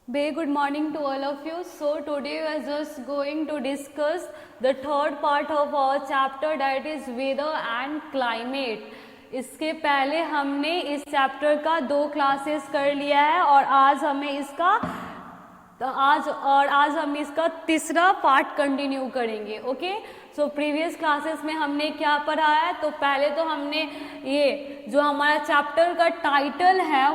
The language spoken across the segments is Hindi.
Very good morning to all of you. So today we are just going to discuss the third part of our chapter, that is weather and climate. इसके पहले हमने इस चैप्टर का 2 क्लासेस कर लिया है और आज हम इसका तीसरा पार्ट कंटिन्यू करेंगे. ओके, सो प्रीवियस क्लासेस में हमने क्या पढ़ा है, तो पहले तो हमने ये जो हमारा चैप्टर का टाइटल है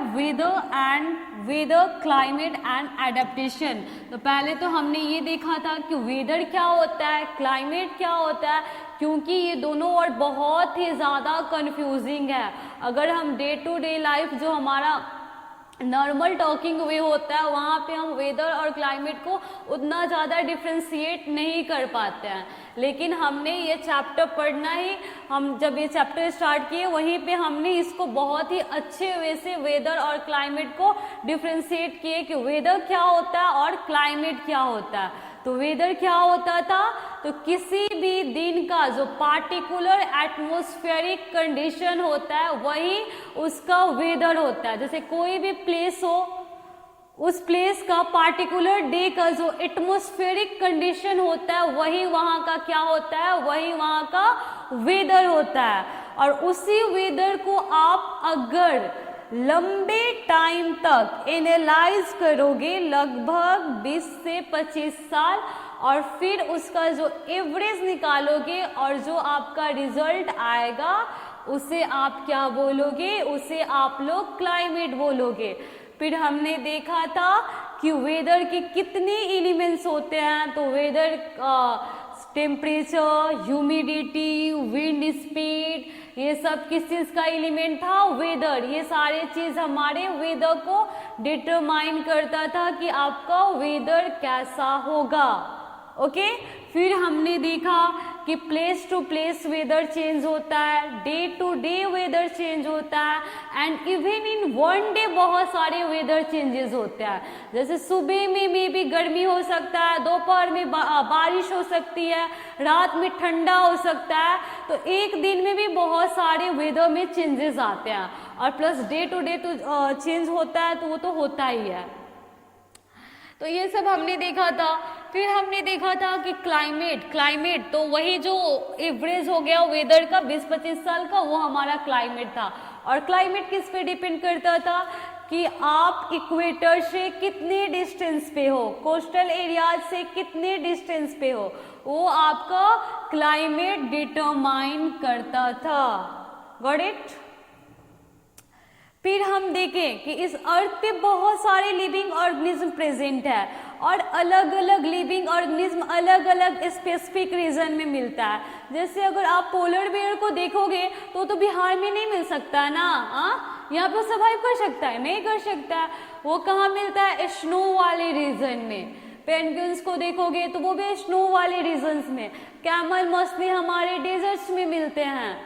वेदर क्लाइमेट एंड एडेप्टेशन, तो पहले तो हमने ये देखा था कि वेदर क्या होता है, क्लाइमेट क्या होता है, क्योंकि ये दोनों वर्ड बहुत ही ज़्यादा कंफ्यूजिंग है. अगर हम डे टू डे लाइफ जो हमारा नॉर्मल टॉकिंग वे होता है वहाँ पे हम वेदर और क्लाइमेट को उतना ज़्यादा डिफ्रेंशिएट नहीं कर पाते हैं, लेकिन हमने ये चैप्टर पढ़ना ही, हम जब ये चैप्टर स्टार्ट किए वहीं पे हमने इसको बहुत ही अच्छे वे से वेदर और क्लाइमेट को डिफ्रेंशिएट किए कि वेदर क्या होता है और क्लाइमेट क्या होता है. तो वेदर क्या होता था, तो किसी भी दिन का जो पार्टिकुलर एटमॉस्फेरिक कंडीशन होता है वही उसका वेदर होता है. जैसे कोई भी प्लेस हो, उस प्लेस का पार्टिकुलर डे का जो एटमॉस्फेरिक कंडीशन होता है वही वहाँ का क्या होता है, वही वहाँ का वेदर होता है. और उसी वेदर को आप अगर लंबे टाइम तक एनालाइज करोगे, लगभग 20 से 25 साल, और फिर उसका जो एवरेज निकालोगे और जो आपका रिजल्ट आएगा उसे आप क्या बोलोगे, उसे आप लोग क्लाइमेट बोलोगे. फिर हमने देखा था कि वेदर के कितने एलिमेंट्स होते हैं, तो weather temperature, humidity, wind speed, ये सब किस चीज़ का एलिमेंट था, वेदर. ये सारे चीज़ हमारे वेदर को डिटरमाइन करता था कि आपका वेदर कैसा होगा. ओके, फिर हमने देखा कि place to place weather change होता है, day to day weather change होता है, and even in one day बहुत सारे वेदर चेंजेस होते हैं. जैसे सुबह में भी गर्मी हो सकता है, दोपहर में बारिश हो सकती है, रात में ठंडा हो सकता है. तो एक दिन में भी बहुत सारे वेदर में चेंजेस आते हैं, और प्लस डे टू डे तो चेंज होता है, तो वो तो होता ही है. तो ये सब हमने देखा था. फिर हमने देखा था कि क्लाइमेट तो वही जो एवरेज हो गया वेदर का 20-25 साल का, वो हमारा क्लाइमेट था. और क्लाइमेट किस पे डिपेंड करता था कि आप इक्वेटर से कितने डिस्टेंस पे हो, कोस्टल एरियाज से कितने डिस्टेंस पे हो, वो आपका क्लाइमेट डिटरमाइन करता था. Got it. फिर हम देखें कि इस अर्थ पे बहुत सारे लिविंग ऑर्गेनिज्म प्रेजेंट है, और अलग अलग लिविंग ऑर्गेनिज्म अलग अलग स्पेसिफिक रीजन में मिलता है. जैसे अगर आप पोलर बेयर को देखोगे तो बिहार में नहीं मिल सकता है ना, यहाँ पे सर्वाइव कर सकता है, नहीं कर सकता है. वो कहाँ मिलता है, स्नो वाले रीजन में. पेंगुइन्स को देखोगे तो वो भी स्नो वाले रीजन्स में. कैमल मछली हमारे डेजर्ट्स में मिलते हैं.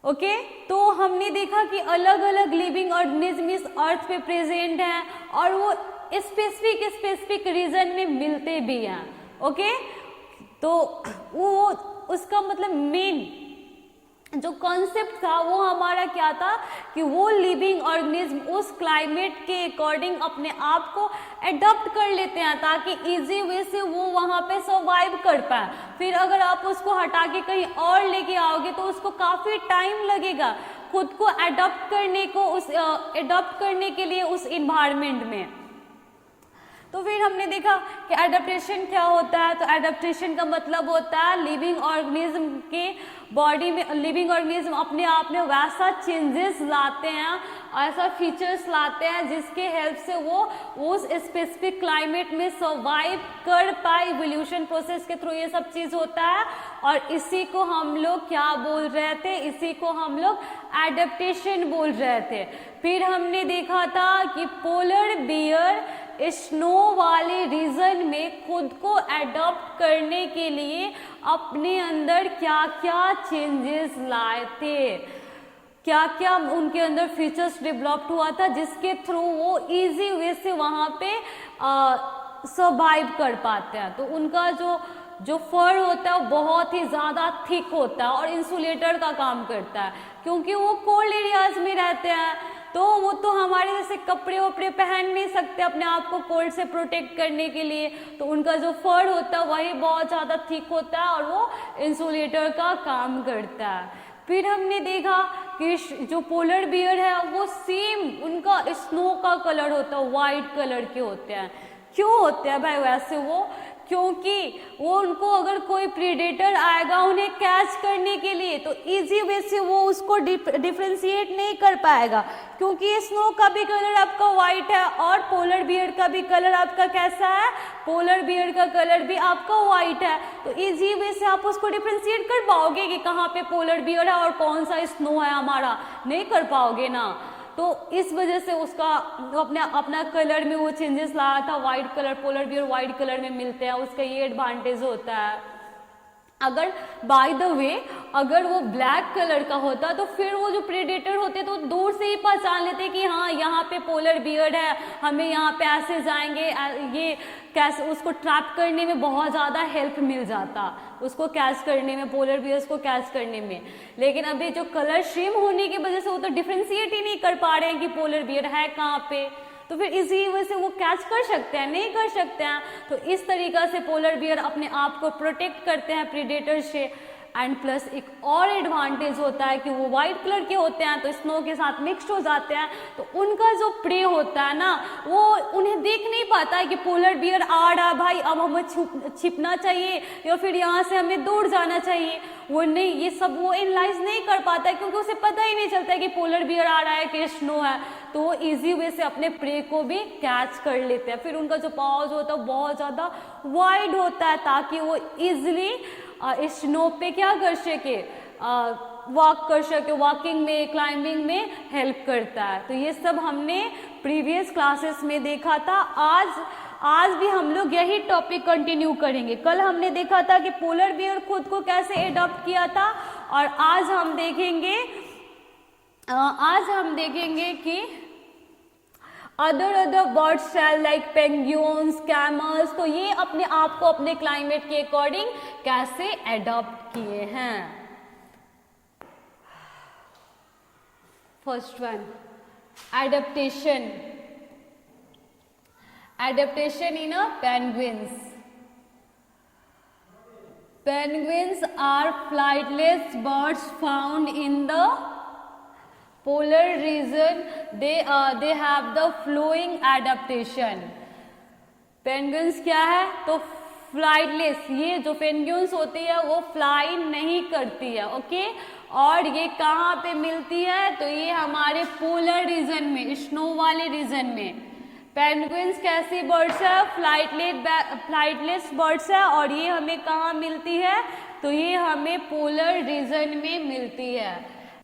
ओके, तो हमने देखा कि अलग अलग लिविंग ऑर्गेनिज्म इस अर्थ पे प्रेजेंट हैं, और वो स्पेसिफिक रीजन में मिलते भी हैं. ओके, तो वो उसका मतलब मेन जो कॉन्सेप्ट था वो हमारा क्या था कि वो लिविंग ऑर्गेनिज्म उस क्लाइमेट के अकॉर्डिंग अपने आप को एडॉप्ट कर लेते हैं, ताकि इजी वे से वो वहाँ पे सर्वाइव कर पाए. फिर अगर आप उसको हटा के कहीं और लेके आओगे तो उसको काफ़ी टाइम लगेगा खुद को एडॉप्ट करने के लिए उस इन्वायरमेंट में. तो फिर हमने देखा कि एडेप्टेशन क्या होता है. तो एडेप्टेशन का मतलब होता है लिविंग ऑर्गेनिज्म के बॉडी में, लिविंग ऑर्गेनिज्म अपने आप में वैसा चेंजेस लाते हैं, ऐसा फीचर्स लाते हैं जिसके हेल्प से वो उस स्पेसिफिक क्लाइमेट में सर्वाइव कर पाए. इवोल्यूशन प्रोसेस के थ्रू ये सब चीज़ होता है, और इसी को हम लोग क्या बोल रहे थे, इसी को हम लोग एडेप्टेशन बोल रहे थे. फिर हमने देखा था कि पोलर बियर स्नो वाले रीजन में खुद को एडॉप्ट करने के लिए अपने अंदर क्या क्या चेंजेस लाए थे, क्या क्या उनके अंदर फीचर्स डेवलप्ड हुआ था जिसके थ्रू वो इजी वे से वहाँ पे सर्वाइव कर पाते हैं. तो उनका जो फर होता है वो बहुत ही ज़्यादा थिक होता है और इंसुलेटर का काम करता है, क्योंकि वो कोल्ड एरियाज में रहते हैं. तो वो तो हमारे जैसे कपड़े वपड़े पहन नहीं सकते अपने आप को कोल्ड से प्रोटेक्ट करने के लिए, तो उनका जो फर होता है वही बहुत ज़्यादा थिक होता है और वो इंसुलेटर का काम करता है। फिर हमने देखा कि जो पोलर बियर है वो सेम उनका स्नो का कलर होता है, वाइट कलर के होते हैं। क्यों होते हैं भाई वैसे वो? क्योंकि वो उनको अगर कोई प्रीडेटर आएगा उन्हें कैच करने के लिए तो इजी वे से वो उसको डिफ्रेंशिएट नहीं कर पाएगा, क्योंकि स्नो का भी कलर आपका वाइट है और पोलर बियर का भी कलर आपका कैसा है? पोलर बियर का कलर भी आपका वाइट है। तो इजी वे से आप उसको डिफ्रेंशिएट कर पाओगे कि कहाँ पे पोलर बियर है और कौन सा स्नो है हमारा? नहीं कर पाओगे ना। तो इस वजह से उसका अपना कलर में वो चेंजेस लाया था, white colour, polar bear white colour में मिलते हैं, उसका ये एडवांटेज होता है। अगर बाय द वे अगर वो ब्लैक कलर का होता तो फिर वो जो प्रेडेटर होते तो दूर से ही पहचान लेते कि हाँ यहाँ पे पोलर बियर है, हमें यहाँ पे ऐसे जाएंगे, ये कैसे उसको ट्रैप करने में बहुत ज़्यादा हेल्प मिल जाता, उसको कैच करने में, पोलर बियर्स को कैच करने में। लेकिन अभी जो कलर श्रिम होने की वजह से वो तो डिफ्रेंशिएट ही नहीं कर पा रहे हैं कि पोलर बियर है कहाँ पे, तो फिर इसी वजह से वो कैच कर सकते हैं? नहीं कर सकते हैं। तो इस तरीक़ा से पोलर बियर अपने आप को प्रोटेक्ट करते हैं प्रीडेटर से। एंड प्लस एक और एडवांटेज होता है कि वो वाइट कलर के होते हैं तो स्नो के साथ मिक्स्ड हो जाते हैं, तो उनका जो प्रे होता है ना वो उन्हें देख नहीं पाता है कि पोलर बियर आ रहा है भाई, अब हमें छिपना चाहिए या फिर यहाँ से हमें दूर जाना चाहिए। वो नहीं, ये सब वो एनालाइज नहीं कर पाता है, क्योंकि उसे पता ही नहीं चलता है कि पोलर बियर आ रहा है कि स्नो है। तो वो ईजी वे से अपने प्रे को भी कैच कर लेते हैं। फिर उनका जो पाउच होता है बहुत ज़्यादा वाइड होता है ताकि वो ईजिली स्नो पे क्या कर सके, वॉक कर सके, वॉकिंग में, क्लाइंबिंग में हेल्प करता है। तो ये सब हमने प्रीवियस क्लासेस में देखा था। आज भी हम लोग यही टॉपिक कंटिन्यू करेंगे। कल हमने देखा था कि पोलर बियर खुद को कैसे एडॉप्ट किया था, और आज हम देखेंगे कि अदर बर्ड सेल लाइक पेंगुइन्स, कैमल्स, तो ये अपने आप को अपने क्लाइमेट के अकॉर्डिंग कैसे एडॉप्ट किए हैं। First one, adaptation in a penguins. Penguins are flightless birds found in the polar region. They have the flowing adaptation. Penguins क्या है? तो फ्लाइटलेस, ये जो पेंगुइन्स होती है वो फ्लाई नहीं करती है, ओके। और ये कहाँ पे मिलती है? तो ये हमारे पोलर रीजन में, स्नो वाले रीजन में। पेंगुइन्स कैसी बर्ड्स है? फ्लाइटलेस बर्ड्स है, और ये हमें कहाँ मिलती है? तो ये हमें पोलर रीजन में मिलती है।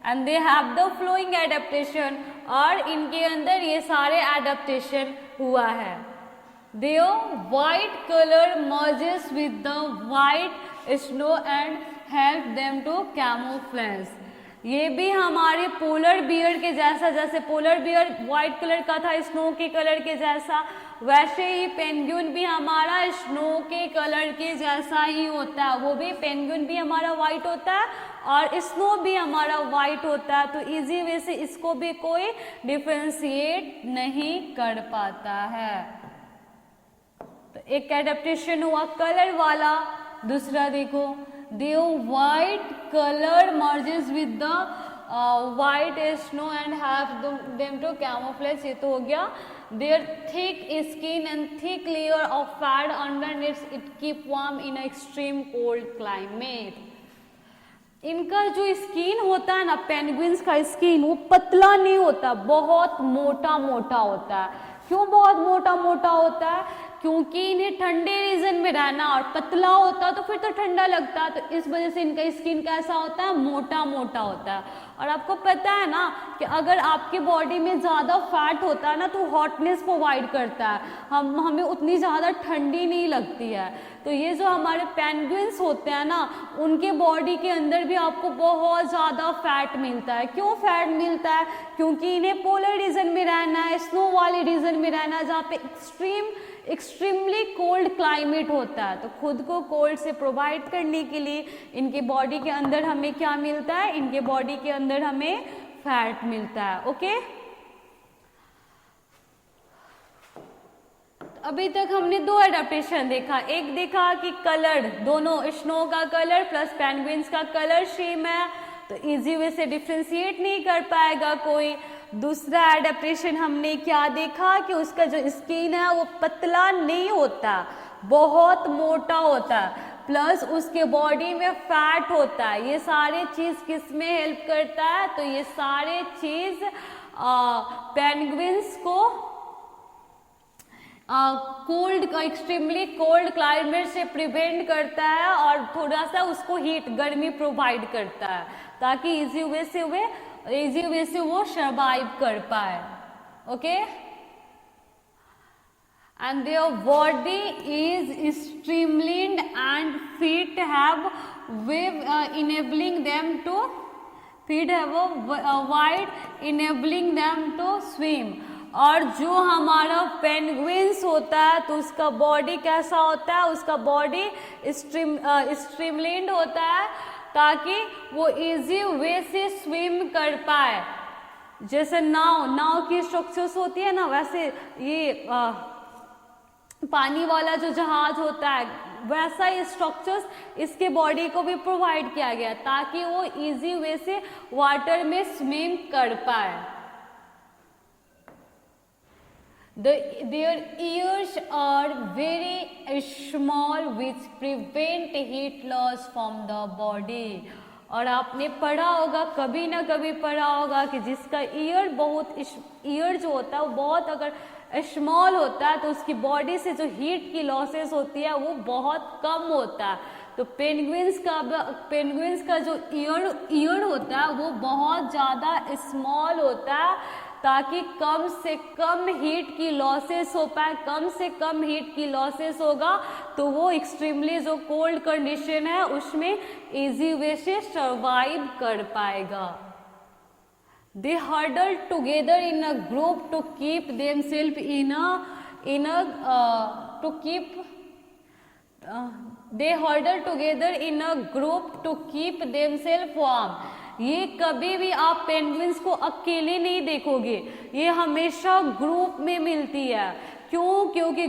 And they have the flowing adaptation, और इनके अंदर ये सारे एडेप्टेशन हुआ है। Their white color merges with the white snow and help them to camouflage. ये भी हमारे पोलर बियर के जैसा, जैसे पोलर बियर व्हाइट कलर का था स्नो के कलर के जैसा, वैसे ही पेंगुइन भी हमारा स्नो के कलर के जैसा ही होता है। वो भी पेंगुइन भी हमारा व्हाइट होता है और स्नो भी हमारा व्हाइट होता है, तो इजी वे से इसको भी कोई डिफ्रेंशिएट नहीं कर पाता है। तो एक एडेप्टेशन हुआ कलर वाला। दूसरा देखो, the white color merges with the white snow and have them to camouflage, ये तो हो गया। Their thick skin and thick layer of fat underneath it keep warm in a extreme cold climate. इनका जो स्किन होता है ना, पेंगुइन्स का स्किन, वो पतला नहीं होता, बहुत मोटा मोटा होता है। क्यों बहुत मोटा मोटा होता है? क्योंकि इन्हें ठंडे रीजन में रहना, और पतला होता तो फिर तो ठंडा लगता, तो इस वजह से इनका स्किन कैसा होता है? मोटा मोटा होता है। और आपको पता है ना कि अगर आपके बॉडी में ज़्यादा फैट होता है ना तो हॉटनेस प्रोवाइड करता है, हमें उतनी ज़्यादा ठंडी नहीं लगती है। तो ये जो हमारे पेंगुइन्स होते हैं ना, उनके बॉडी के अंदर भी आपको बहुत ज़्यादा फैट मिलता है। क्यों फैट मिलता है? क्योंकि इन्हें पोलर रीजन में रहना है, स्नो वाले रीजन में रहना है, जहाँ पे एक्सट्रीमली कोल्ड क्लाइमेट होता है। तो खुद को कोल्ड से प्रोवाइड करने के लिए इनके बॉडी के अंदर हमें क्या मिलता है? इनके बॉडी के अंदर हमें फैट मिलता है, ओके। अभी तक हमने दो एडेप्टेशन देखा, एक देखा कि कलर दोनों स्नो का कलर प्लस पेंगुइन्स का कलर सेम है तो इजी वे से डिफ्रेंशिएट नहीं कर पाएगा कोई। दूसरा एडेप्टेशन हमने क्या देखा कि उसका जो स्किन है वो पतला नहीं होता, बहुत मोटा होता है, प्लस उसके बॉडी में फैट होता है। ये सारे चीज किस में हेल्प करता है? तो ये सारे चीज पेंगुइन्स को कोल्ड एक्सट्रीमली कोल्ड क्लाइमेट से प्रिवेंट करता है और थोड़ा सा उसको हीट गर्मी प्रोवाइड करता है ताकि इजी वे से वो सर्वाइव कर पाए। Okay, and their body is streamlined and feet have wave enabling them to wide enabling them to swim। और जो हमारा पेंगुइन्स होता है तो उसका बॉडी कैसा होता है? उसका बॉडी स्ट्रीमलाइंड होता है ताकि वो इजी वे से स्विम कर पाए। जैसे नाव की स्ट्रक्चर्स होती है ना, वैसे ये पानी वाला जो जहाज होता है वैसा ये स्ट्रक्चर्स इसके बॉडी को भी प्रोवाइड किया गया ताकि वो इजी वे से वाटर में स्विम कर पाए। Their ears are very small which prevent heat loss from the body। और आपने पढ़ा होगा, कभी ना कभी पढ़ा होगा कि जिसका ईयर जो होता है वो बहुत अगर स्मॉल होता है तो उसकी बॉडी से जो हीट की लॉसेस होती है वो बहुत कम होता है। तो पेंगुइन्स का जो ईयर होता है वो बहुत ज़्यादा स्मॉल होता है ताकि कम से कम हीट की लॉसेस हो पाए। कम से कम हीट की लॉसेस होगा तो वो एक्सट्रीमली जो कोल्ड कंडीशन है उसमें इजी वे से सर्वाइव कर पाएगा। They huddle together in a group to keep themselves they huddle together in a group to keep themselves warm। ये कभी भी आप पेंगुइन्स को अकेले नहीं देखोगे, ये हमेशा ग्रुप में मिलती है। क्यों? क्योंकि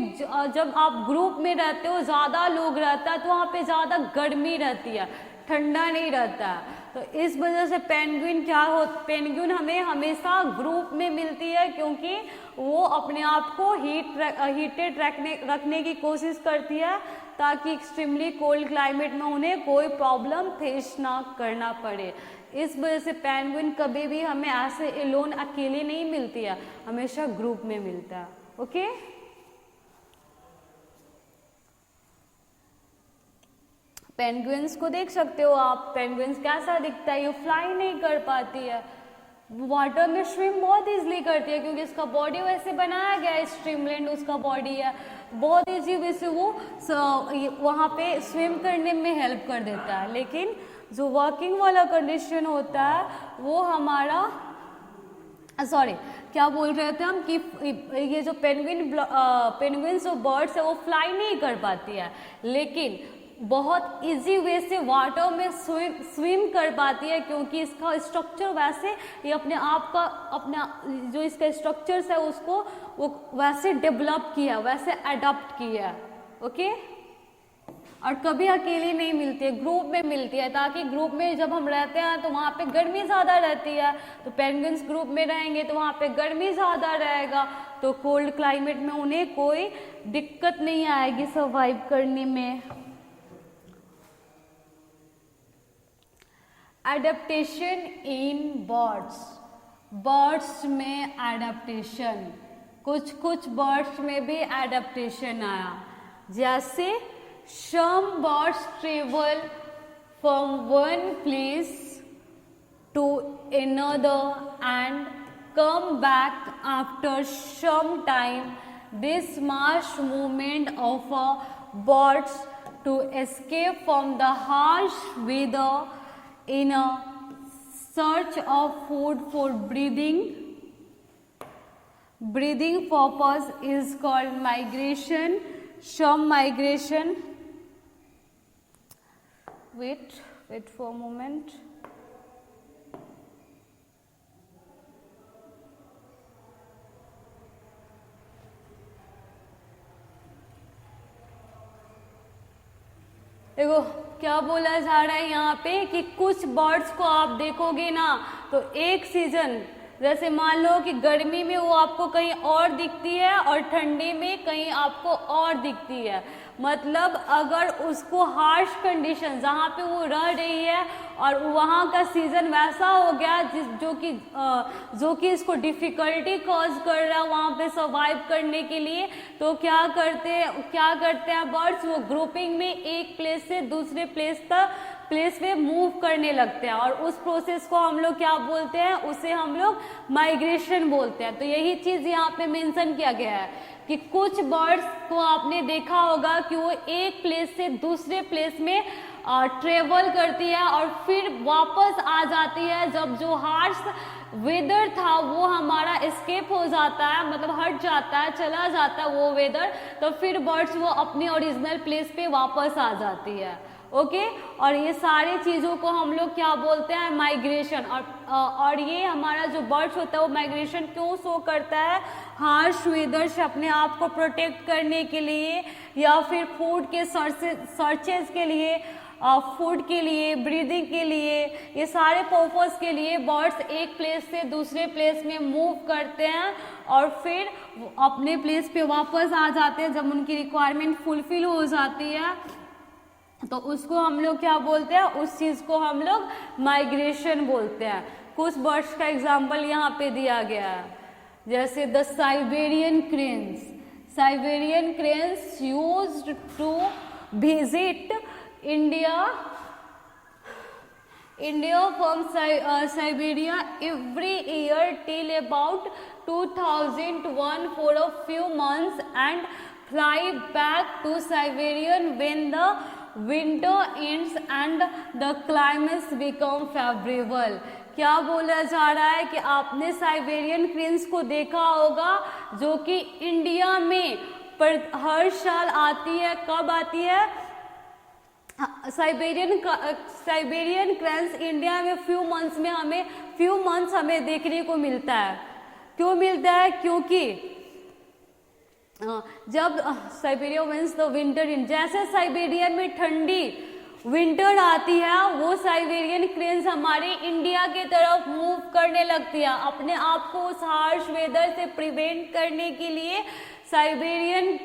जब आप ग्रुप में रहते हो, ज़्यादा लोग रहता है तो वहाँ पे ज़्यादा गर्मी रहती है, ठंडा नहीं रहता है। तो इस वजह से पेंगुइन हमें हमेशा ग्रुप में मिलती है क्योंकि वो अपने आप को हीटेड रखने की कोशिश करती है ताकि एक्सट्रीमली कोल्ड क्लाइमेट में उन्हें कोई प्रॉब्लम फेस ना करना पड़े। इस वजह से पेंगुइन कभी भी हमें ऐसे एलोन अकेले नहीं मिलती है, हमेशा ग्रुप में मिलता है। ओके, पेंगुइन्स को देख सकते हो आप, पेंगुइन्स कैसा दिखता है? ये फ्लाई नहीं कर पाती है, वाटर में स्विम बहुत इजीली करती है क्योंकि इसका बॉडी वैसे बनाया गया है, स्ट्रीमलाइंड उसका बॉडी है, बहुत इजी वे से वो वहाँ पे स्विम करने में हेल्प कर देता है। लेकिन जो वर्किंग वाला कंडीशन होता है वो हमारा क्या बोल रहे थे हम कि ये जो पेंगुइन्स जो बर्ड्स है वो फ्लाई नहीं कर पाती है लेकिन बहुत इजी वे से वाटर में स्विम कर पाती है क्योंकि इसका स्ट्रक्चर वैसे ये अपना जो इसका स्ट्रक्चर्स है उसको वो वैसे डेवलप किया, वैसे अडॉप्ट किया। ओके, और कभी अकेली नहीं मिलती है, ग्रुप में मिलती है ताकि ग्रुप में जब हम रहते हैं तो वहाँ पे गर्मी ज़्यादा रहती है, तो पेंगुइन्स ग्रुप में रहेंगे तो वहाँ पे गर्मी ज़्यादा रहेगा तो कोल्ड क्लाइमेट में उन्हें कोई दिक्कत नहीं आएगी सर्वाइव करने में। एडेप्टेशन इन बर्ड्स में एडेप्टेशन, कुछ बर्ड्स में भी एडेप्टेशन आया। जैसे some birds travel from one place to another and come back after some time। This mass movement of birds to escape from the harsh weather in a search of food for breathing purpose is called migration। Some migration, wait for a moment। देखो क्या बोला जा रहा है यहाँ पे कि कुछ बर्ड्स को आप देखोगे ना तो एक सीजन, जैसे मान लो कि गर्मी में वो आपको कहीं और दिखती है और ठंडी में कहीं आपको और दिखती है। मतलब अगर उसको हार्श कंडीशन जहाँ पे वो रह रही है और वहाँ का सीज़न वैसा हो गया जो कि इसको डिफ़िकल्टी कॉज कर रहा है वहाँ पे सर्वाइव करने के लिए, तो क्या करते हैं बर्ड्स, वो ग्रुपिंग में एक प्लेस से दूसरे प्लेस पे मूव करने लगते हैं और उस प्रोसेस को हम लोग क्या बोलते हैं, उसे हम लोग माइग्रेशन बोलते हैं। तो यही चीज़ यहाँ पे मेंशन किया गया है कि कुछ बर्ड्स को आपने देखा होगा कि वो एक प्लेस से दूसरे प्लेस में ट्रेवल करती है और फिर वापस आ जाती है जब जो हार्श वेदर था वो हमारा एस्केप हो जाता है, मतलब हट जाता है, चला जाता है वो वेदर, तो फिर बर्ड्स वो अपनी ओरिजिनल प्लेस पे वापस आ जाती है। ओके और ये सारी चीज़ों को हम लोग क्या बोलते हैं, माइग्रेशन। और ये हमारा जो बर्ड्स होता है वो माइग्रेशन क्यों शो करता है, हार्श वेदर से अपने आप को प्रोटेक्ट करने के लिए या फिर फूड के सर्चेज के लिए, फूड के लिए, ब्रीदिंग के लिए, ये सारे पर्पस के लिए बर्ड्स एक प्लेस से दूसरे प्लेस में मूव करते हैं और फिर अपने प्लेस पे वापस आ जाते हैं जब उनकी रिक्वायरमेंट फुलफिल हो जाती है। तो उसको हम लोग क्या बोलते हैं, उस चीज़ को हम लोग माइग्रेशन बोलते हैं। कुछ बर्ड्स का एग्जाम्पल यहाँ पे दिया गया है, जैसे the Siberian cranes. Siberian cranes used to visit India from Siberia every year till about 2001 for a few months and fly back to Siberia when the winter ends and the climates become favorable। क्या बोला जा रहा है कि आपने साइबेरियन क्रेन्स को देखा होगा जो कि इंडिया में हर साल आती है। कब आती है? साइबेरियन क्रेन्स इंडिया में फ्यू मंथ्स हमें देखने को मिलता है। क्यों मिलता है? क्योंकि जब साइबेरिया मीन्स द विंटर इन, जैसे साइबेरिया में ठंडी विंटर आती है वो साइबेरियन क्रेन्स हमारे इंडिया के तरफ मूव करने लगती है अपने आप को उस हार्श वेदर से प्रिवेंट करने के लिए। साइबेरियन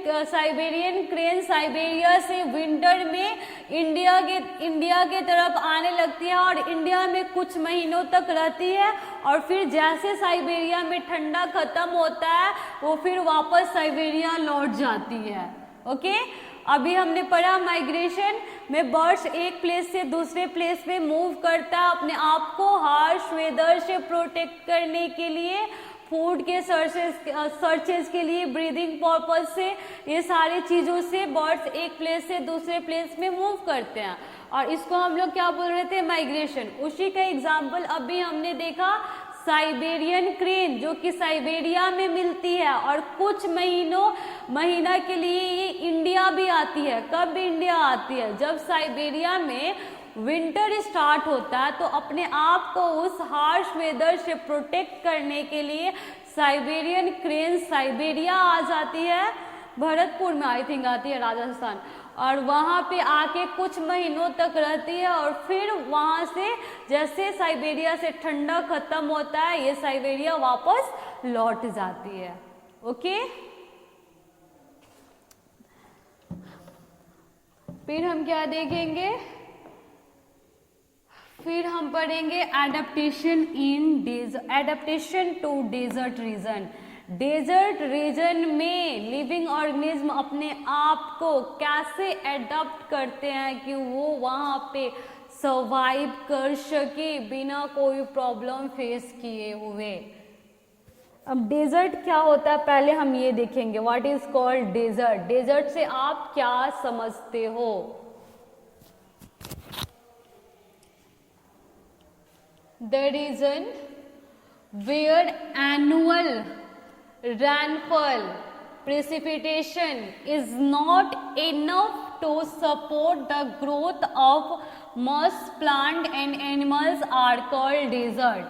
क्रेन साइबेरिया से विंटर में इंडिया के तरफ आने लगती है और इंडिया में कुछ महीनों तक रहती है और फिर जैसे साइबेरिया में ठंडा खत्म होता है वो फिर वापस साइबेरिया लौट जाती है। ओके अभी हमने पढ़ा माइग्रेशन में बर्ड्स एक प्लेस से दूसरे प्लेस में मूव करता है अपने आप को हार्श वेदर से प्रोटेक्ट करने के लिए, फूड के सर्चेस के लिए, ब्रीदिंग पर्पस से, ये सारी चीज़ों से बर्ड्स एक प्लेस से दूसरे प्लेस में मूव करते हैं और इसको हम लोग क्या बोल रहे थे, माइग्रेशन। उसी का एग्जाम्पल अभी हमने देखा साइबेरियन क्रेन जो कि साइबेरिया में मिलती है और कुछ महीना के लिए ये इंडिया भी आती है। कब इंडिया आती है? जब साइबेरिया में विंटर स्टार्ट होता है तो अपने आप को उस हार्श वेदर से प्रोटेक्ट करने के लिए साइबेरियन क्रेन साइबेरिया आ जाती है, भरतपुर में आई थिंक आती है, राजस्थान, और वहाँ पे आके कुछ महीनों तक रहती है और फिर वहाँ से जैसे साइबेरिया से ठंडा खत्म होता है ये साइबेरिया वापस लौट जाती है। ओके फिर हम क्या देखेंगे, फिर हम पढ़ेंगे adaptation to desert region. Desert region में लिविंग ऑर्गेनिज्म अपने आप को कैसे एडप्ट करते हैं कि वो वहाँ पे सर्वाइव कर सके बिना कोई प्रॉब्लम फेस किए हुए। अब डेजर्ट क्या होता है पहले हम ये देखेंगे, what is called desert. Desert से आप क्या समझते हो? The region where annual rainfall precipitation is not enough to support the growth of most plant and animals are called desert।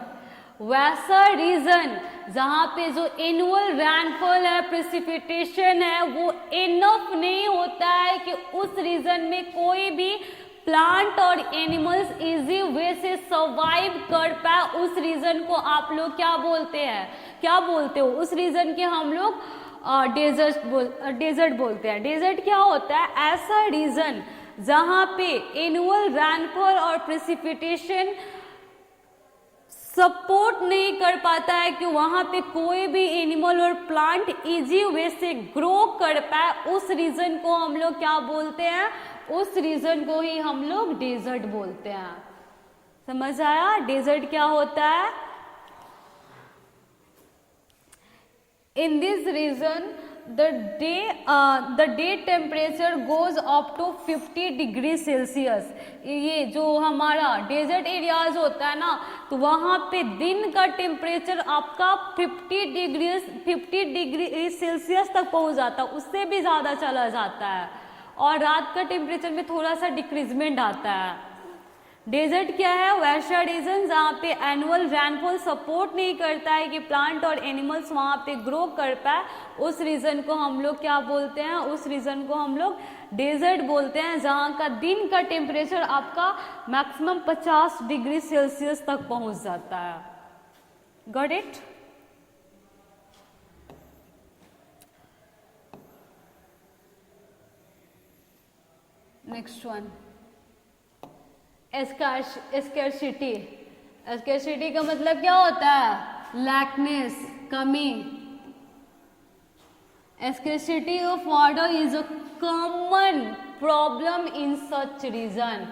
वैसा रीजन जहाँ पे जो एनुअल रैनफॉल है, प्रेसिपिटेशन है, वो इनफ नहीं होता है कि उस रीजन में कोई भी प्लांट और एनिमल्स इजी वे से सर्वाइव कर पाए, उस रीजन को आप लोग क्या बोलते हैं, क्या बोलते हो? उस रीजन के हम लोग डेजर्ट बोलते हैं। डेजर्ट क्या होता है? ऐसा रीजन जहाँ पे एनुअल रैनफॉल और प्रेसिपिटेशन सपोर्ट नहीं कर पाता है कि वहां पे कोई भी एनिमल और प्लांट इजी वे से ग्रो कर पाए, उस रीजन को हम लोग क्या बोलते हैं? उस रीजन को ही हम लोग डेजर्ट बोलते हैं। समझ आया डेजर्ट क्या होता है? In this region the day temperature goes up to 50 degree Celsius. ये जो हमारा डेजर्ट एरियाज होता है ना, तो वहाँ पे दिन का टेम्परेचर आपका 50 डिग्री सेल्सियस तक पहुँच जाता है, उससे भी ज़्यादा चला जाता है, और रात का टेम्परेचर में थोड़ा सा डिक्रीजमेंट आता है। डेजर्ट क्या है? वैसा रीजन जहाँ पे एनुअल रैनफॉल सपोर्ट नहीं करता है कि प्लांट और एनिमल्स वहाँ पे ग्रो कर पाए, उस रीजन को हम लोग क्या बोलते हैं? उस रीजन को हम लोग डेजर्ट बोलते हैं, जहाँ का दिन का टेम्परेचर आपका मैक्सिमम 50 डिग्री सेल्सियस तक पहुँच जाता है। Got it? Next one, scarcity. Scarcity का मतलब क्या होता है? लैकनेस, कमी। Scarcity of water is a common problem in such region.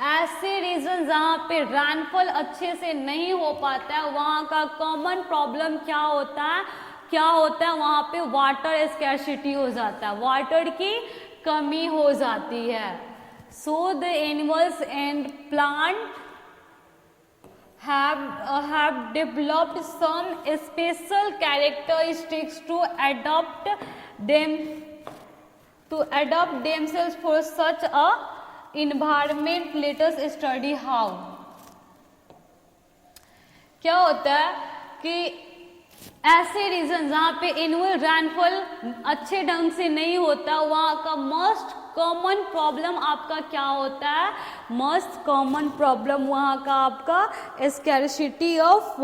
ऐसे रीजन जहाँ पे रैनफॉल अच्छे से नहीं हो पाता है, वहाँ का कॉमन प्रॉब्लम क्या होता है? क्या होता है? वहाँ पे वाटर स्कैर्सिटी हो जाता है, वाटर की कमी हो जाती है। So the animals and plant have developed some special characteristics to adapt themselves for such a environment. Let us study how. क्या होता है कि ऐसे रीजन जहाँ पे एनुअल रैनफॉल अच्छे ढंग से नहीं होता, वहाँ का मोस्ट कॉमन प्रॉब्लम आपका क्या होता है? मोस्ट कॉमन प्रॉब्लम वहाँ का आपका स्कैर्सिटी ऑफ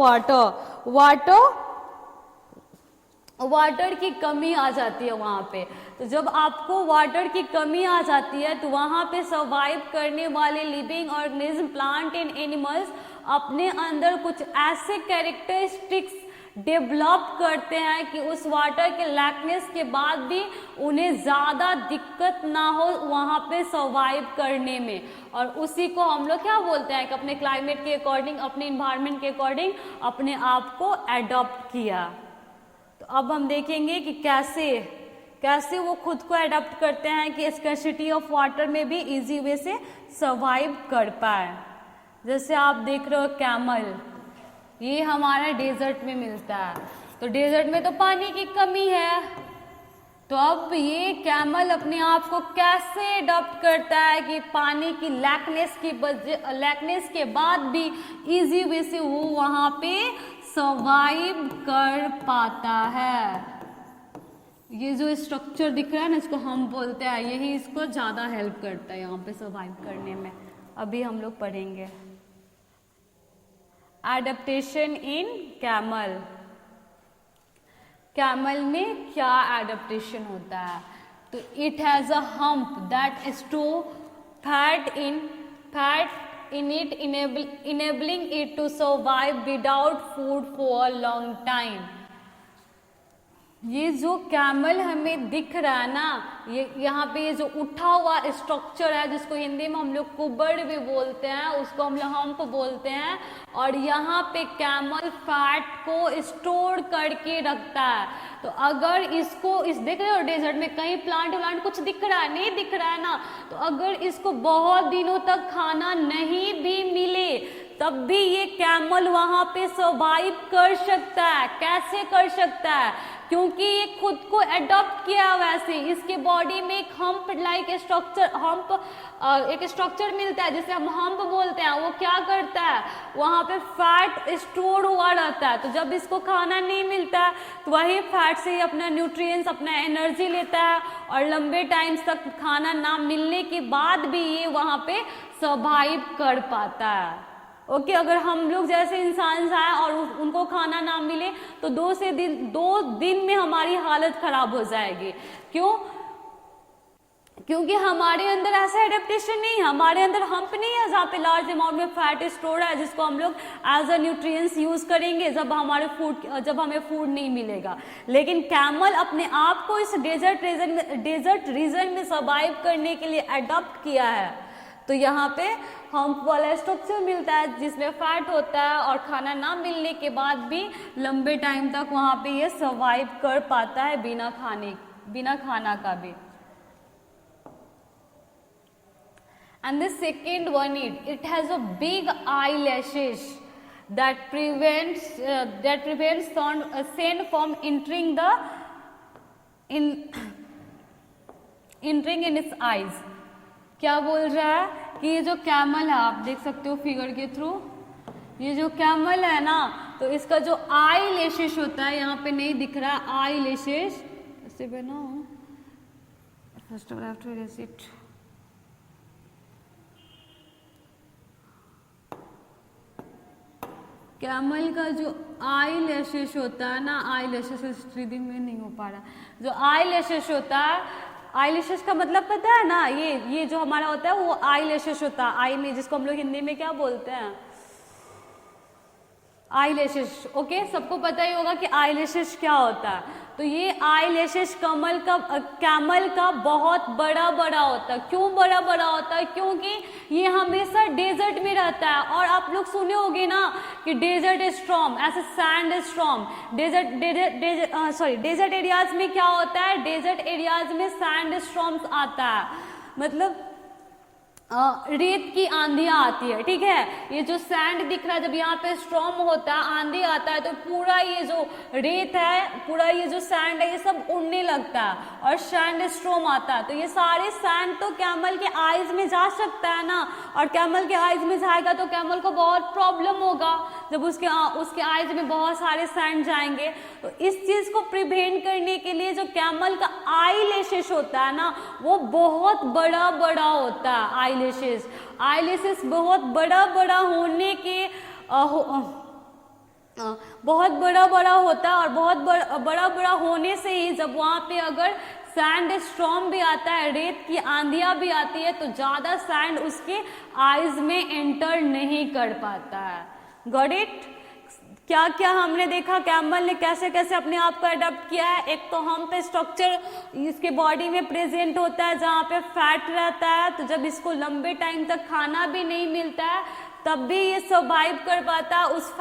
वाटर की कमी आ जाती है वहाँ पे। तो जब आपको वाटर की कमी आ जाती है, तो वहाँ पे सर्वाइव करने वाले living organism, plant and animals अपने अंदर कुछ ऐसे कैरेक्टरिस्टिक्स डेवलप करते हैं कि उस वाटर के लैकनेस के बाद भी उन्हें ज़्यादा दिक्कत ना हो वहाँ पे सर्वाइव करने में, और उसी को हम लोग क्या बोलते हैं कि अपने क्लाइमेट के अकॉर्डिंग, अपने इन्वायरमेंट के अकॉर्डिंग अपने आप को एडॉप्ट किया। तो अब हम देखेंगे कि कैसे वो खुद को एडॉप्ट करते हैं कि स्कैर्सिटी ऑफ वाटर में भी इजी वे से सर्वाइव कर पाए। जैसे आप देख रहे हो कैमल, ये हमारा डेजर्ट में मिलता है, तो डेजर्ट में तो पानी की कमी है, तो अब ये कैमल अपने आप को कैसे अडॉप्ट करता है कि पानी की लैकनेस के बाद भी इजी वे से वो वहाँ पे सर्वाइव कर पाता है। ये जो स्ट्रक्चर दिख रहा है ना, इसको हम बोलते हैं, यही इसको ज़्यादा हेल्प करता है यहाँ पे सर्वाइव करने में। अभी हम लोग पढ़ेंगे एडेप्टेशन इन कैमल। कैमल में क्या एडेप्टेशन होता है? तो it has a hump that store fat in it, enabling it to survive without food for a long time। ये जो कैमल हमें दिख रहा है ना, ये यहाँ पे ये जो उठा हुआ स्ट्रक्चर है, जिसको हिंदी में हम लोग कुबड़ भी बोलते हैं, उसको हम लोग हम्प बोलते हैं, और यहाँ पे कैमल फैट को स्टोर करके रखता है। तो अगर इस देख रहे हो डेजर्ट में कहीं प्लांट कुछ दिख रहा है, नहीं दिख रहा है ना, तो अगर इसको बहुत दिनों तक खाना नहीं भी मिले, तब भी ये कैमल वहाँ पे सर्वाइव कर सकता है। कैसे कर सकता है? क्योंकि ये खुद को अडॉप्ट किया वैसे इसके बॉडी में एक हम्प लाइक एक स्ट्रक्चर मिलता है जिसे हम हम्प बोलते हैं। वो क्या करता है, वहाँ पे फैट स्टोर हुआ रहता है, तो जब इसको खाना नहीं मिलता है तो वही फैट से ही अपना न्यूट्रिएंट्स, अपना एनर्जी लेता है और लंबे टाइम तक खाना ना मिलने के बाद भी ये वहाँ पे सर्वाइव कर पाता है। ओके, अगर हम लोग जैसे इंसान हैं और उनको खाना ना मिले तो 2 दिन में हमारी हालत खराब हो जाएगी। क्यों? क्योंकि हमारे अंदर ऐसा एडेप्टेशन नहीं है, हमारे अंदर हम्प नहीं है जहाँ पे लार्ज अमाउंट में फैट स्टोर है जिसको हम लोग एज अ न्यूट्रिएंट्स यूज करेंगे जब हमें फूड नहीं मिलेगा। लेकिन कैमल अपने आप को इस डेजर्ट रीजन में सर्वाइव करने के लिए अडॉप्ट किया है। तो यहाँ पे हम्प वाला स्ट्रक्चर मिलता है जिसमें फैट होता है और खाना ना मिलने के बाद भी लंबे टाइम तक वहाँ पे ये सर्वाइव कर पाता है बिना खाना का भी। And the second one, it has a big eyelashes that prevents sand from entering in its eyes। क्या बोल रहा है कि ये जो कैमल है, आप देख सकते हो फिगर के थ्रू, ये जो कैमल है ना, तो इसका जो आई लेशेस होता है, यहाँ पे नहीं दिख रहा आई लेशेस, इससे बनाओ, first of all I have to erase it. Camel का जो आई लैशेस होता है ना, आई लैशेस रीडिंग में नहीं हो पा रहा, जो आई लैशेस होता है, आई लैशेस का मतलब पता है ना, ये जो हमारा होता है वो आई लैशेस होता है, आई में जिसको हम लोग हिंदी में क्या बोलते हैं, आई लैशेस। ओके, सबको पता ही होगा कि आई लैशेस क्या होता है। तो ये आई लैशेस कैमल का बहुत बड़ा होता है। क्यों बड़ा होता है? क्योंकि ये हमेशा डेजर्ट में रहता है। और आप लोग सुने होंगे ना कि डेजर्ट स्टॉर्म, ऐसे सैंड स्टॉर्म, डेजर्ट एरियाज में क्या होता है, डेजर्ट एरियाज में सैंड स्टॉर्म्स आता है, मतलब रेत की आंधियां आती है। ठीक है, ये जो सैंड दिख रहा है, जब यहाँ पे स्टॉर्म होता है, आंधी आता है, तो पूरा ये जो रेत है, पूरा ये जो सैंड है, ये सब उड़ने लगता है और सैंड स्टॉर्म आता है। तो ये सारे सैंड तो कैमल के आईज में जा सकता है ना, और कैमल के आईज में जाएगा तो कैमल को बहुत प्रॉब्लम होगा जब उसके आईज में बहुत सारे सैंड जाएंगे। तो इस चीज को प्रिवेंट करने के लिए जो कैमल का आई लैशेस होता है ना, वो बहुत बड़ा होता है। आई लैशेस बहुत बड़ा होने के बहुत बड़ा होता है, और बहुत बड़ा होने से ही जब वहाँ पे अगर सैंड स्टॉर्म भी आता है, रेत की आंधियां भी आती है, तो ज्यादा सैंड उसके आईज में एंटर नहीं कर पाता है। Got it? क्या हमने देखा कैमल ने कैसे अपने आप को अडॉप्ट किया है। एक तो हम पे स्ट्रक्चर इसके बॉडी में प्रेजेंट होता है जहाँ पे फैट रहता है, तो जब इसको लंबे टाइम तक खाना भी नहीं मिलता है तब भी ये सर्वाइव कर पाता है। उस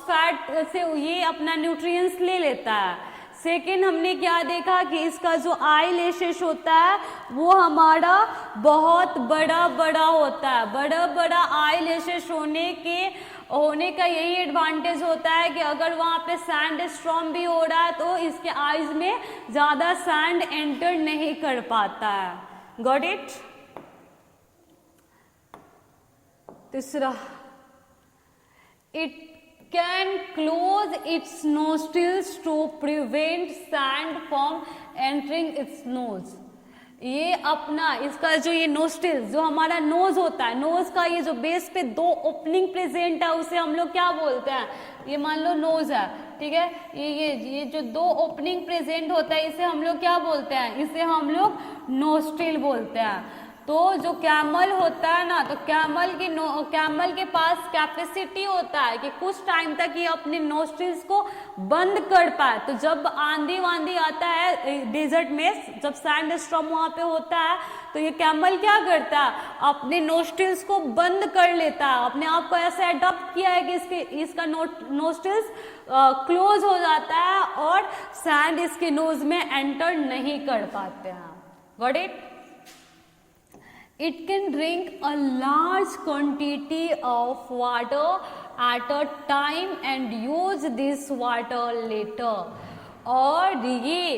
फैट से ये अपना न्यूट्रिएंट्स ले लेता है। सेकेंड, हमने क्या देखा कि इसका जो आई लैशेस होता है वो हमारा बहुत बड़ा होता है। बड़ा आई लैशेस होने का यही एडवांटेज होता है कि अगर वहाँ पे सैंड स्टॉर्म भी हो रहा है तो इसके आईज में ज्यादा सैंड एंटर नहीं कर पाता है। Got it? तीसरा, it can close its nostrils to prevent sand from entering its nose। ये अपना इसका जो ये नोस्ट्रिल्स, जो हमारा नोज होता है, नोज का ये जो बेस पे 2 ओपनिंग प्रेजेंट है उसे हम लोग क्या बोलते हैं, ये मान लो नोज है, ठीक है, ये जो 2 ओपनिंग प्रेजेंट होता है इसे हम लोग क्या बोलते हैं, इसे हम लोग नोस्ट्रिल बोलते हैं। तो जो कैमल होता है ना, तो कैमल के पास कैपेसिटी होता है कि कुछ टाइम तक ये अपने नोस्ट्रिल्स को बंद कर पाए। तो जब आंधी वांधी आता है डेजर्ट में, जब सैंड स्टॉर्म वहाँ पे होता है, तो ये कैमल क्या करता है, अपने नोस्ट्रिल्स को बंद कर लेता है। अपने आप को ऐसे अडॉप्ट किया है कि इसका नोस्ट्रिल्स क्लोज हो जाता है और सैंड इसके नोज में एंटर नहीं कर पाते हैं। Got it? It can drink a large quantity of water at a time and use this water later। और ये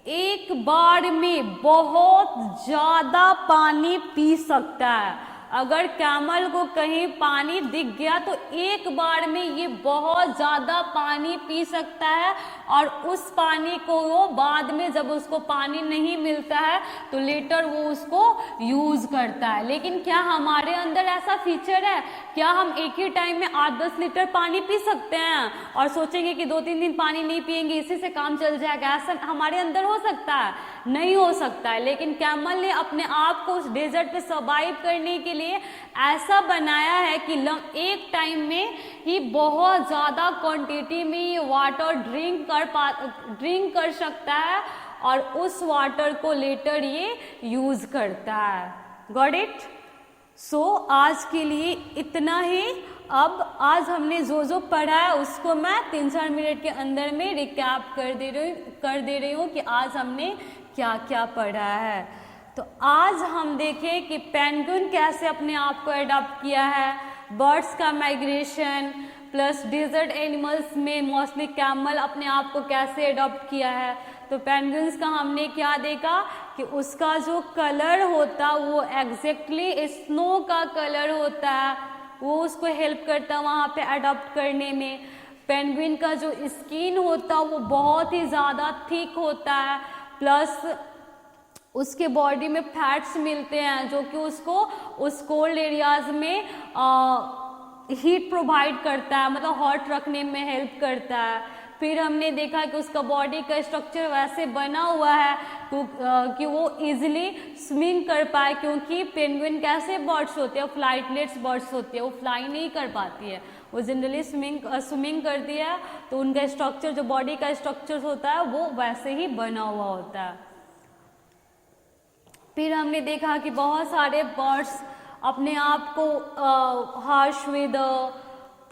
एक बार में बहुत ज़्यादा पानी पी सकता है। अगर कैमल को कहीं पानी दिख गया तो एक बार में ये बहुत ज़्यादा पानी पी सकता है, और उस पानी को वो बाद में जब उसको पानी नहीं मिलता है तो लेटर वो उसको यूज़ करता है। लेकिन क्या हमारे अंदर ऐसा फीचर है? क्या हम एक ही टाइम में 8-10 लीटर पानी पी सकते हैं और सोचेंगे कि 2-3 दिन पानी नहीं पिएंगे इसी से काम चल जाएगा? ऐसा हमारे अंदर हो सकता है? नहीं हो सकता है। लेकिन कैमल ने अपने आप को उस डेजर्ट पे सर्वाइव करने के लिए ऐसा बनाया है कि एक टाइम में ही बहुत ज़्यादा क्वांटिटी में ये वाटर ड्रिंक कर सकता है, और उस वाटर को लेटर ये यूज़ करता है। Got it? सो आज के लिए इतना ही। अब आज हमने जो पढ़ा है उसको मैं 3-4 मिनट के अंदर में रिकैप कर दे रही हूँ कि आज हमने क्या क्या पढ़ा है। तो आज हम देखें कि पेंगुइन कैसे अपने आप को अडॉप्ट किया है, बर्ड्स का माइग्रेशन, प्लस डेजर्ट एनिमल्स में मोस्टली कैमल अपने आप को कैसे अडॉप्ट किया है। तो पेंगुइन्स का हमने क्या देखा कि उसका जो कलर होता वो एग्जैक्टली स्नो का कलर होता है, वो उसको हेल्प करता है वहाँ पे अडॉप्ट करने में। पेंगुइन का जो स्किन होता वो बहुत ही ज़्यादा थिक होता है, प्लस उसके बॉडी में फैट्स मिलते हैं जो कि उसको उस कोल्ड एरियाज में हीट प्रोवाइड करता है, मतलब हॉट रखने में हेल्प करता है। फिर हमने देखा कि उसका बॉडी का स्ट्रक्चर वैसे बना हुआ है कि वो इजीली स्विमिंग कर पाए, क्योंकि पेंगुइन कैसे बर्ड्स होते हैं, फ्लाइटलेट्स बर्ड्स होती है, वो फ्लाई नहीं कर पाती है, वो जनरली स्विमिंग करती है। तो उनका स्ट्रक्चर, जो बॉडी का स्ट्रक्चर होता है वो वैसे ही बना हुआ होता है। फिर हमने देखा कि बहुत सारे बर्ड्स अपने आप को हार्श वेदर,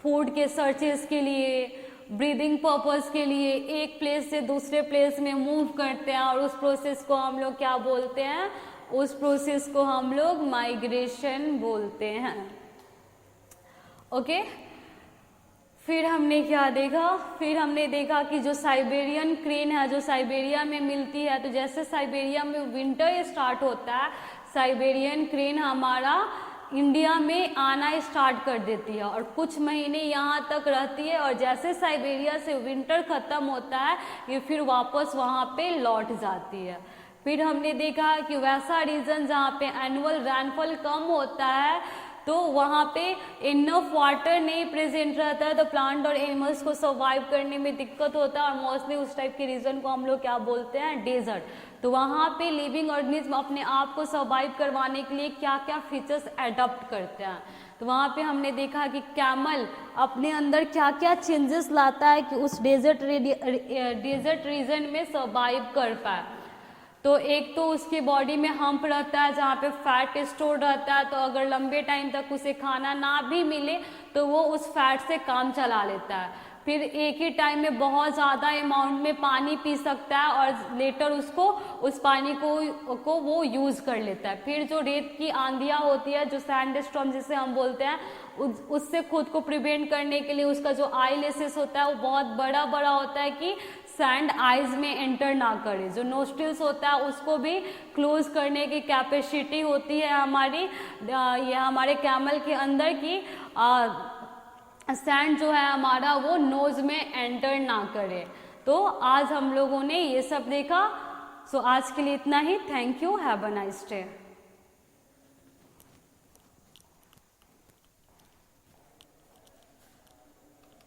फूड के सर्चेस के लिए, ब्रीदिंग पर्पस के लिए एक प्लेस से दूसरे प्लेस में मूव करते हैं, और उस प्रोसेस को हम लोग क्या बोलते हैं? उस प्रोसेस को हम लोग माइग्रेशन बोलते हैं। ओके, फिर हमने क्या देखा? फिर हमने देखा कि जो साइबेरियन क्रेन है जो साइबेरिया में मिलती है, तो जैसे साइबेरिया में विंटर स्टार्ट होता है, साइबेरियन क्रेन हमारा इंडिया में आना स्टार्ट कर देती है और कुछ महीने यहाँ तक रहती है, और जैसे साइबेरिया से विंटर ख़त्म होता है ये फिर वापस वहाँ पे लौट जाती है। फिर हमने देखा कि वैसा रीजन जहाँ पे एनुअल रेनफॉल कम होता है तो वहाँ पे इनफ वाटर नहीं प्रेजेंट रहता है, तो प्लांट और एनिमल्स को सर्वाइव करने में दिक्कत होता है, और मोस्टली उस टाइप के रीजन को हम लोग क्या बोलते हैं? डेजर्ट। तो वहाँ पे लिविंग ऑर्गेनिज्म अपने आप को सर्वाइव करवाने के लिए क्या क्या फीचर्स एडॉप्ट करते हैं। तो वहाँ पे हमने देखा कि कैमल अपने अंदर क्या क्या चेंजेस लाता है कि उस डेजर्ट रीजन में सर्वाइव कर पाए। तो एक तो उसकी बॉडी में हम्प रहता है जहाँ पे फैट स्टोर रहता है, तो अगर लंबे टाइम तक उसे खाना ना भी मिले तो वो उस फैट से काम चला लेता है। फिर एक ही टाइम में बहुत ज़्यादा अमाउंट में पानी पी सकता है और लेटर उसको उस पानी को वो यूज़ कर लेता है। फिर जो रेत की आंधियाँ होती है, जो सैंड स्टॉर्म जिसे हम बोलते हैं, उससे खुद को प्रिवेंट करने के लिए उसका जो आई लेसेस होता है वो बहुत बड़ा बड़ा होता है कि सैंड आइज में एंटर ना करे। जो नोस्ट्रिल्स होता है उसको भी क्लोज करने की कैपेसिटी होती है हमारी, ये हमारे कैमल के अंदर की सैंड जो है हमारा वो नोज में एंटर ना करे। तो आज हम लोगों ने ये सब देखा। सो आज के लिए इतना ही। Thank you, have a nice day.